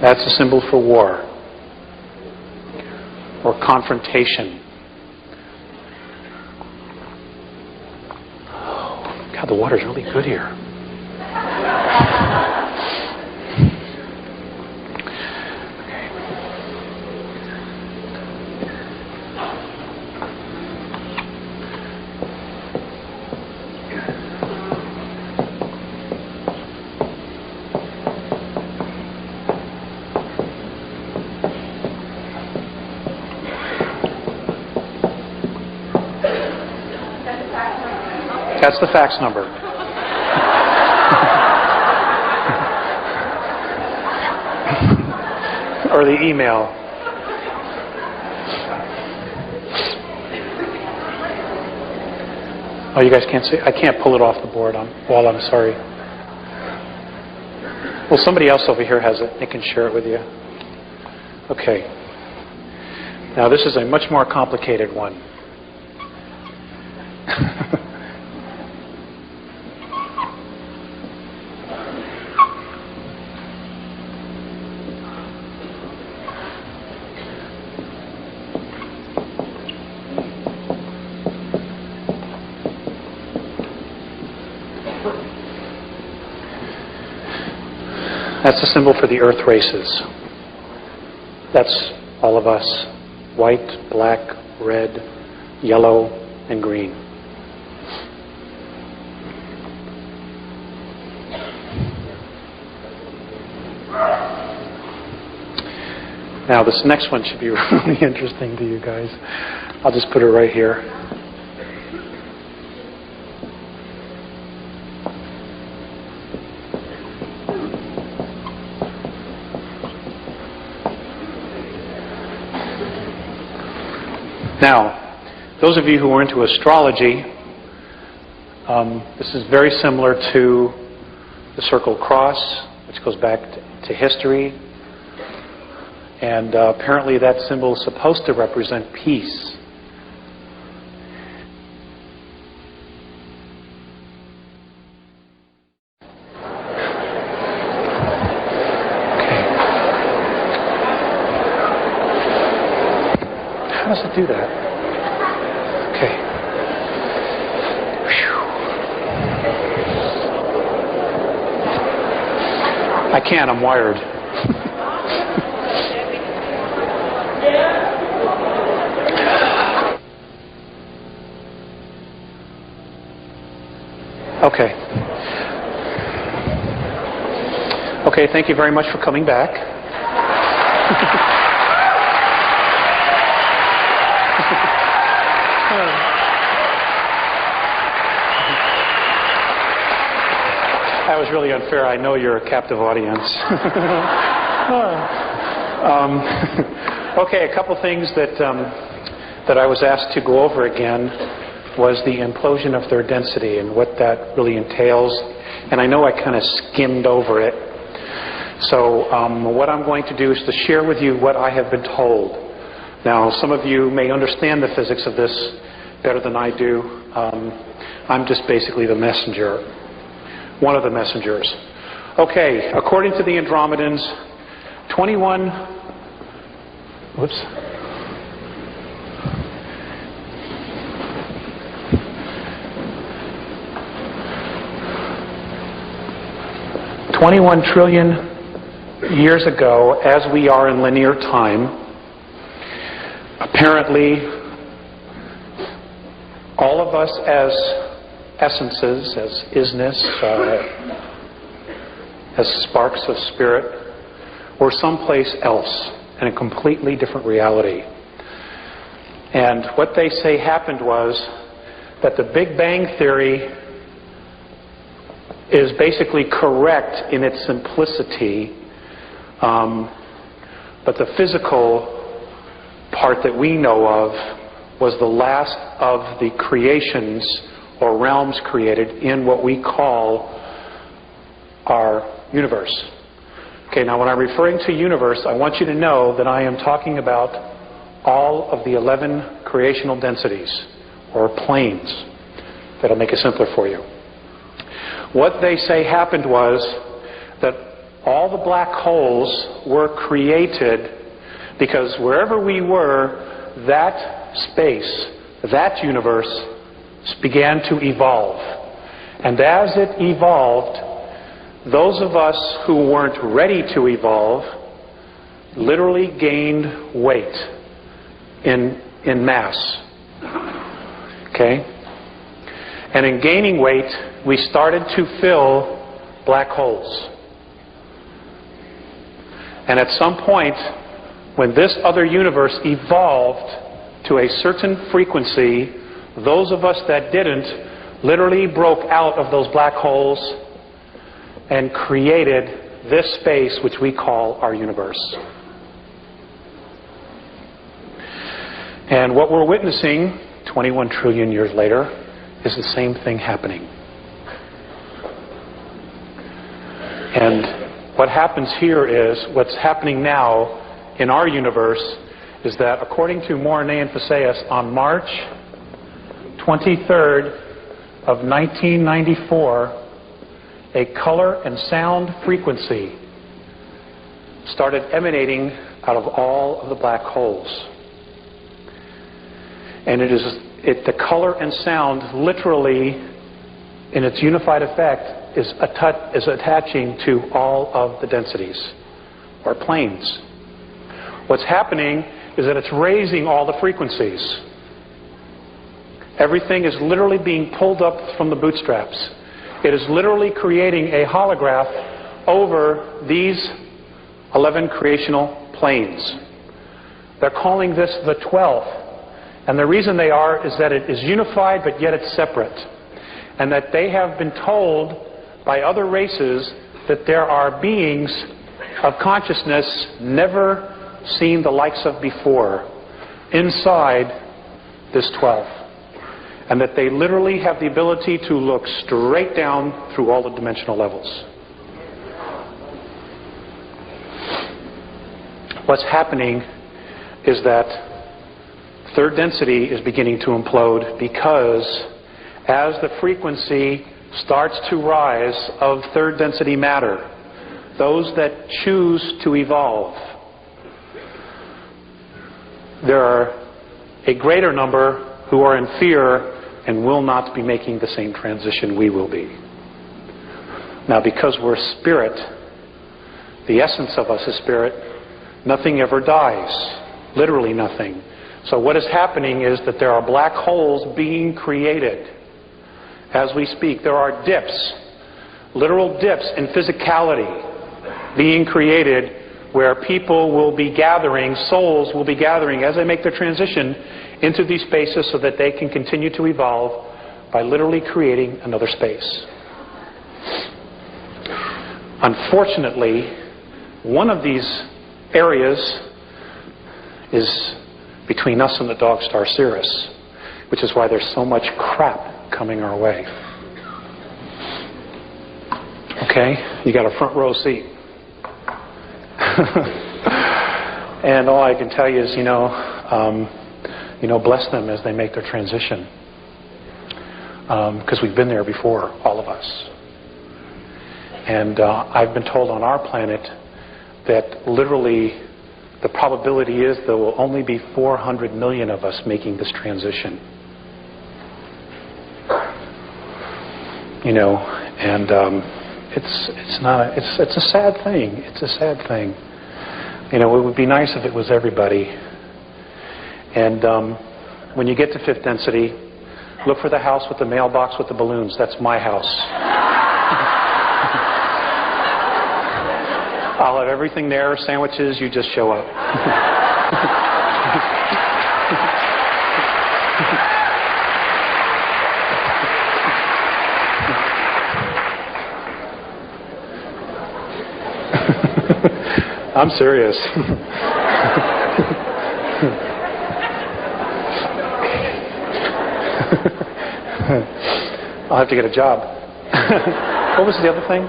That's a symbol for war or confrontation. Oh, God, the water's really good here. That's the fax number. Or the email. Oh, you guys can't see? I can't pull it off the board while I'm sorry. Well, somebody else over here has it. They can share it with you. Okay. Now, this is a much more complicated one. That's a symbol for the earth races. That's all of us. White, black, red, yellow, and green. Now this next one should be really interesting to you guys. I'll just put it right here. Now, those of you who are into astrology, this is very similar to the circle cross, which goes back to history. And apparently that symbol is supposed to represent peace. How does it do that? Okay. I can't, I'm wired. Okay. Okay, thank you very much for coming back. That was really unfair. I know you're a captive audience. Okay, a couple things that I was asked to go over again was the implosion of their density and what that really entails. And I know I kind of skimmed over it. So what I'm going to do is to share with you what I have been told. Now, some of you may understand the physics of this better than I do. I'm just basically the messenger, one of the messengers. Okay, according to the Andromedans, 21 trillion years ago, as we are in linear time, apparently all of us as essences, as isness, as sparks of spirit, were someplace else in a completely different reality. And what they say happened was that the Big Bang Theory is basically correct in its simplicity, but the physical part that we know of was the last of the creations or realms created in what we call our universe. Okay, now when I'm referring to universe, I want you to know that I am talking about all of the 11 creational densities or planes. That'll make it simpler for you. What they say happened was that all the black holes were created because wherever we were, that space, that universe began to evolve. And as it evolved, those of us who weren't ready to evolve literally gained weight in mass. Okay? And in gaining weight, we started to fill black holes. And at some point, when this other universe evolved to a certain frequency, those of us that didn't literally broke out of those black holes and created this space which we call our universe. And what we're witnessing 21 trillion years later is the same thing happening. And what happens here is, what's happening now in our universe is that according to Mornay and Faceus, on March 23rd of 1994, a color and sound frequency started emanating out of all of the black holes. And the color and sound literally, in its unified effect, is attaching to all of the densities, or planes. What's happening is that it's raising all the frequencies. Everything is literally being pulled up from the bootstraps. It is literally creating a holograph over these 11 creational planes. They're calling this the 12th. And the reason they are is that it is unified, but yet it's separate. And that they have been told by other races that there are beings of consciousness never seen the likes of before inside this 12th. And that they literally have the ability to look straight down through all the dimensional levels. What's happening is that third density is beginning to implode because as the frequency starts to rise of third density matter, those that choose to evolve, there are a greater number who are in fear and will not be making the same transition we will be. Now, because we're spirit, the essence of us is spirit, nothing ever dies. Literally nothing. So what is happening is that there are black holes being created as we speak. There are dips, literal dips in physicality being created where people will be gathering, souls will be gathering as they make their transition into these spaces so that they can continue to evolve by literally creating another space. Unfortunately, one of these areas is between us and the dog star Sirius, which is why there's so much crap coming our way. Okay? You got a front row seat. And all I can tell you is, bless them as they make their transition. Because we've been there before, all of us. And I've been told on our planet that literally the probability is there will only be 400 million of us making this transition. And it's a sad thing. It's a sad thing. It would be nice if it was everybody. And when you get to fifth density, look for the house with the mailbox with the balloons. That's my house. I'll have everything there, sandwiches, you just show up. I'm serious. I'll have to get a job. What was the other thing?